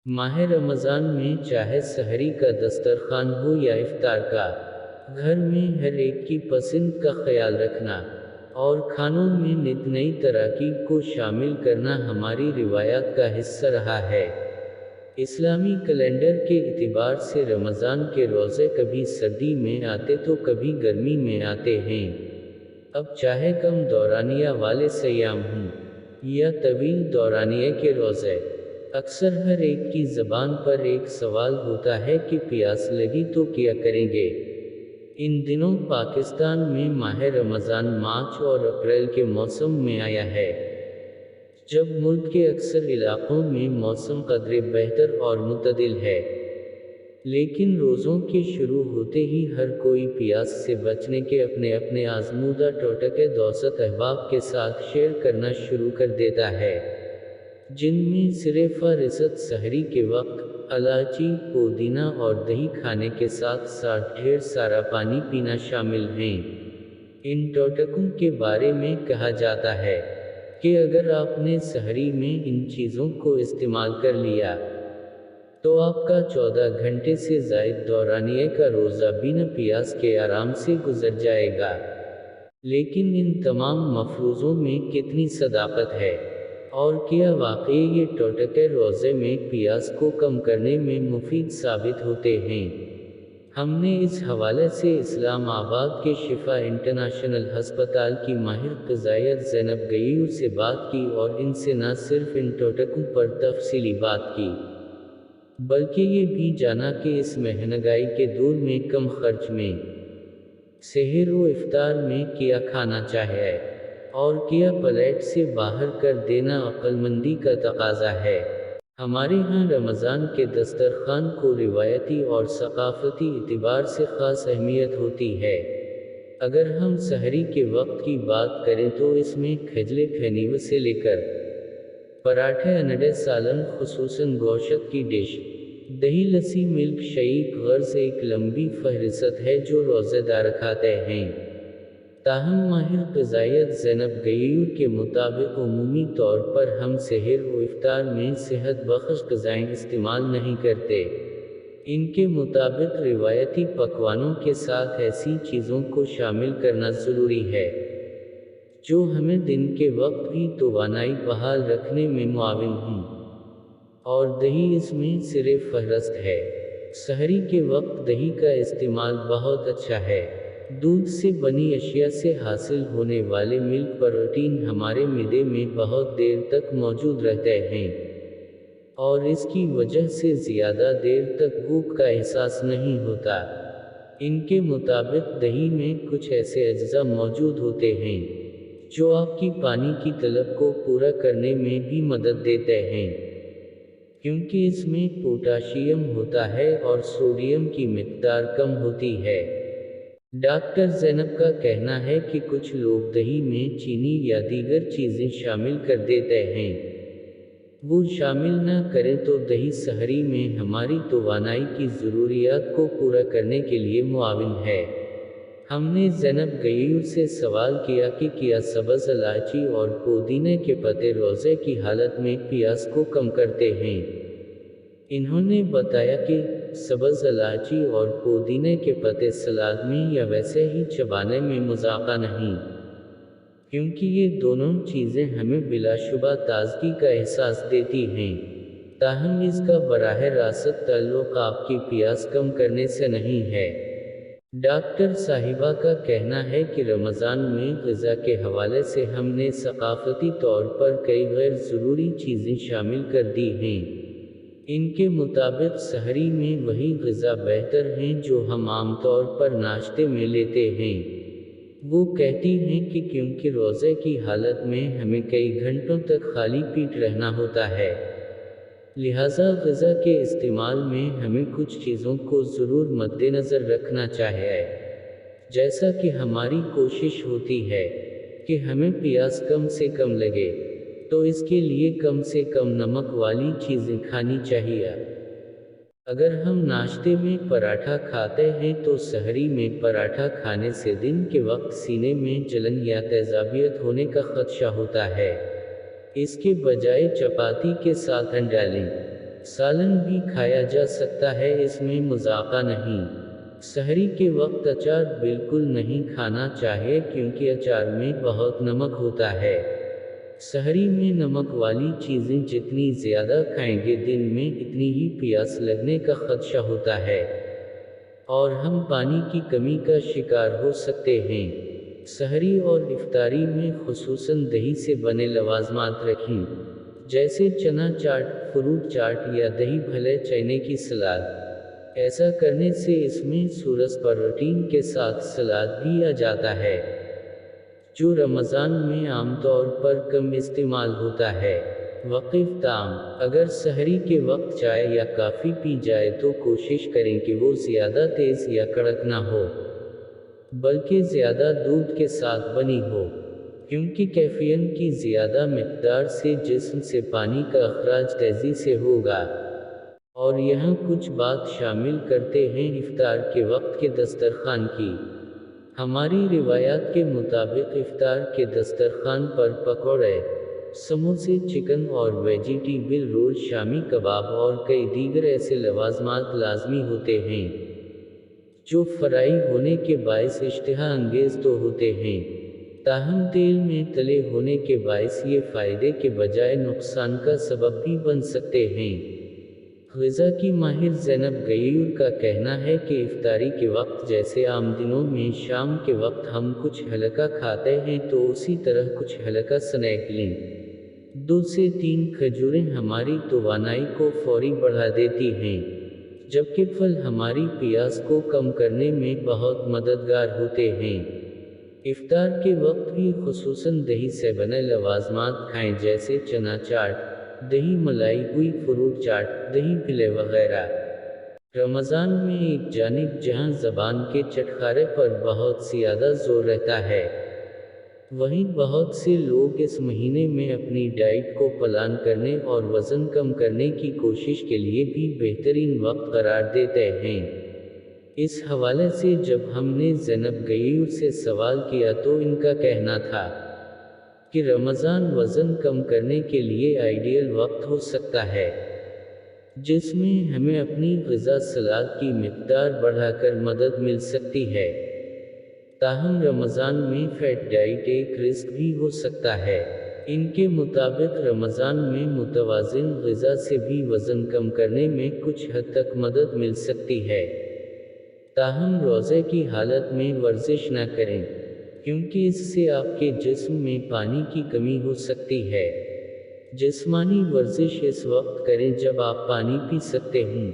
माह रमज़ान में चाहे सहरी का दस्तरखान हो या इफ्तार का, घर में हर एक की पसंद का ख्याल रखना और खानों में नित नई तरकीब को शामिल करना हमारी रिवायात का हिस्सा रहा है। इस्लामी कैलेंडर के इतिबार से रमज़ान के रोज़े कभी सर्दी में आते तो कभी गर्मी में आते हैं। अब चाहे कम दौरानिया वाले सयाम हों या तवील दौरानिया के रोज़े, अक्सर हर एक की ज़बान पर एक सवाल होता है कि प्यास लगी तो क्या करेंगे। इन दिनों पाकिस्तान में माह रमज़ान मार्च और अप्रैल के मौसम में आया है, जब मुल्क के अक्सर इलाकों में मौसम कदरे बेहतर और मुतदिल है। लेकिन रोज़ों के शुरू होते ही हर कोई प्यास से बचने के अपने अपने आज़मूदा टोटके दोस्त अहबाब के साथ शेयर करना शुरू कर देता है, जिनमें सिर्फ रिसत सहरी के वक्त इलायची, पुदीना और दही खाने के साथ साथ ढेर सारा पानी पीना शामिल हैं। इन टोटकों के बारे में कहा जाता है कि अगर आपने सहरी में इन चीज़ों को इस्तेमाल कर लिया तो आपका 14 घंटे से ज़ायद दौरानिए का रोज़ा बिना प्यास के आराम से गुजर जाएगा। लेकिन इन तमाम मफरूज़ों में कितनी सदाकत है, और क्या वाकई ये टोटके रोज़े में प्यास को कम करने में मुफीद साबित होते हैं? हमने इस हवाले से इस्लाम आबाद के शिफा इंटरनेशनल हस्पताल की माहिर ग़िज़ायत ज़ैनब गयूर से बात की और इनसे न सिर्फ इन टोटकों पर तफसीली बात की, बल्कि ये भी जाना कि इस महंगाई के दौर में कम खर्च में सहर व इफ्तार में क्या खाना चाहिए और क्या प्लेट से बाहर कर देना अक्लमंदी का तकाजा है। हमारे यहाँ रमज़ान के दस्तरखान को रिवायती और सकाफ़ती इतिबार से ख़ास अहमियत होती है। अगर हम सहरी के वक्त की बात करें तो इसमें खजले खनीव से लेकर पराठे, अंडे, सालन, खुसूसन गोश्त की डिश, दही, लस्सी, मिल्क शेक गर्ज एक लंबी फहरिस्त है जो रोज़ेदार खाते हैं। ताहम माहिर ग़िज़ायत ज़ैनब गयूर के मुताबिक उमूमी तौर पर हम सहर व इफ्तार में सेहत बख्श ग़िज़ाएँ इस्तेमाल नहीं करते। इनके मुताबिक रिवायती पकवानों के साथ ऐसी चीज़ों को शामिल करना ज़रूरी है जो हमें दिन के वक्त भी तवानाई बहाल रखने में मुआविन हों, और दही इसमें सिर्फ फहरस्त है। सहरी के वक्त दही का इस्तेमाल बहुत अच्छा है। दूध से बनी अशिया से हासिल होने वाले मिल्क प्रोटीन हमारे मिदे में बहुत देर तक मौजूद रहते हैं, और इसकी वजह से ज़्यादा देर तक भूख का एहसास नहीं होता। इनके मुताबिक दही में कुछ ऐसे अज्जा मौजूद होते हैं जो आपकी पानी की तलब को पूरा करने में भी मदद देते हैं, क्योंकि इसमें पोटाशियम होता है और सोडियम की मिकदार कम होती है। डॉक्टर ज़ैनब का कहना है कि कुछ लोग दही में चीनी या दीगर चीज़ें शामिल कर देते हैं। वो शामिल न करें तो दही सहरी में हमारी तवानाई की ज़रूरियात को पूरा करने के लिए मुआविन है। हमने ज़ैनब गयूर से सवाल किया कि क्या सब्ज़ इलायची और पुदीने के पत्ते रोज़े की हालत में प्यास को कम करते हैं। इन्होंने बताया कि सब्ज़ इलायची और पुदीने के पत्ते सलाद में या वैसे ही चबाने में मज़ाक़ा नहीं, क्योंकि ये दोनों चीज़ें हमें बिलाशुबा ताज़गी का एहसास देती हैं। ताहम इसका बराह रास्त ताल्लुक़ आपकी प्यास कम करने से नहीं है। डॉक्टर साहिबा का कहना है कि रमज़ान में ग़िज़ा के हवाले से हमने सकाफ़ती तौर पर कई गैर ज़रूरी चीज़ें शामिल कर दी हैं। इनके मुताबिक सहरी में वही ग़िज़ा बेहतर हैं जो हम आमतौर पर नाश्ते में लेते हैं। वो कहती हैं कि क्योंकि रोज़े की हालत में हमें कई घंटों तक खाली पेट रहना होता है, लिहाजा ग़िज़ा के इस्तेमाल में हमें कुछ चीज़ों को ज़रूर मद्देनज़र रखना चाहिए। जैसा कि हमारी कोशिश होती है कि हमें प्यास कम से कम लगे, तो इसके लिए कम से कम नमक वाली चीज़ें खानी चाहिए। अगर हम नाश्ते में पराठा खाते हैं तो सहरी में पराठा खाने से दिन के वक्त सीने में जलन या तेज़ाबियत होने का खदशा होता है। इसके बजाय चपाती के साथ अंडा लें। سالن بھی کھایا جا سکتا ہے، اس میں مذاقہ نہیں۔ سحری کے وقت اچار بالکل نہیں کھانا چاہیے کیونکہ اچار میں بہت نمک ہوتا ہے۔ سحری میں نمک والی چیزیں جتنی زیادہ کھائیں گے دن میں اتنی ہی پیاس لگنے کا خدشہ ہوتا ہے اور ہم پانی کی کمی کا شکار ہو سکتے ہیں۔ سحری اور افطاری میں خصوصاً دہی سے بنے لوازمات رکھیں، جیسے چنا چاٹ، فروٹ چاٹ یا دہی بھلے چنے کی سلاد۔ ایسا کرنے سے اس میں سورس پروٹین کے ساتھ سلاد بھی آ جاتا ہے، جو رمضان میں عام طور پر کم استعمال ہوتا ہے۔ وقف طعام: اگر سحری کے وقت چائے یا کافی پی جائے تو کوشش کریں کہ وہ زیادہ تیز یا کڑک نہ ہو، بلکہ زیادہ دودھ کے ساتھ بنی ہو، کیونکہ کیفین کی زیادہ مقدار سے جسم سے پانی کا اخراج تیزی سے ہوگا۔ اور یہاں کچھ بات شامل کرتے ہیں افطار کے وقت کے دسترخوان کی۔ ہماری روایات کے مطابق افطار کے دسترخوان پر پکوڑے، سموسے، چکن اور ویجیٹیبل رول، شامی کباب اور کئی دیگر ایسے لوازمات لازمی ہوتے ہیں جو فرائی ہونے کے باعث اشتہا انگیز تو ہوتے ہیں، تاہم تیل میں تلے ہونے کے باعث یہ فائدے کے بجائے نقصان کا سبب بھی بن سکتے ہیں۔ غذا کی ماہر زینب غیور کا کہنا ہے کہ افطاری کے وقت جیسے عام دنوں میں شام کے وقت ہم کچھ ہلکا کھاتے ہیں تو اسی طرح کچھ ہلکا سنیک لیں۔ 2 سے 3 کھجوریں ہماری توانائی کو فوری بڑھا دیتی ہیں، جبکہ پھل ہماری پیاس کو کم کرنے میں بہت مددگار ہوتے ہیں۔ افطار کے وقت بھی خصوصاً دہی سے بنے لوازمات کھائیں جیسے چنا چاٹ، دہی ملائی ہوئی فروٹ چاٹ، دہی بھلے وغیرہ۔ رمضان میں ایک جانب جہاں زبان کے چٹخارے پر بہت زیادہ زور رہتا ہے، وہیں بہت سے لوگ اس مہینے میں اپنی ڈائٹ کو پلان کرنے اور وزن کم کرنے کی کوشش کے لیے بھی بہترین وقت قرار دیتے ہیں۔ اس حوالے سے جب ہم نے زینب غیور سے سوال کیا تو ان کا کہنا تھا کہ رمضان وزن کم کرنے کے لیے آئیڈیل وقت ہو سکتا ہے، جس میں ہمیں اپنی غذا سلاد کی مقدار بڑھا کر مدد مل سکتی ہے۔ تاہم رمضان میں فیٹ ڈائٹ ایک رسک بھی ہو سکتا ہے۔ ان کے مطابق رمضان میں متوازن غذا سے بھی وزن کم کرنے میں کچھ حد تک مدد مل سکتی ہے، تاہم روزے کی حالت میں ورزش نہ کریں، کیونکہ اس سے آپ کے جسم میں پانی کی کمی ہو سکتی ہے۔ جسمانی ورزش اس وقت کریں جب آپ پانی پی سکتے ہوں۔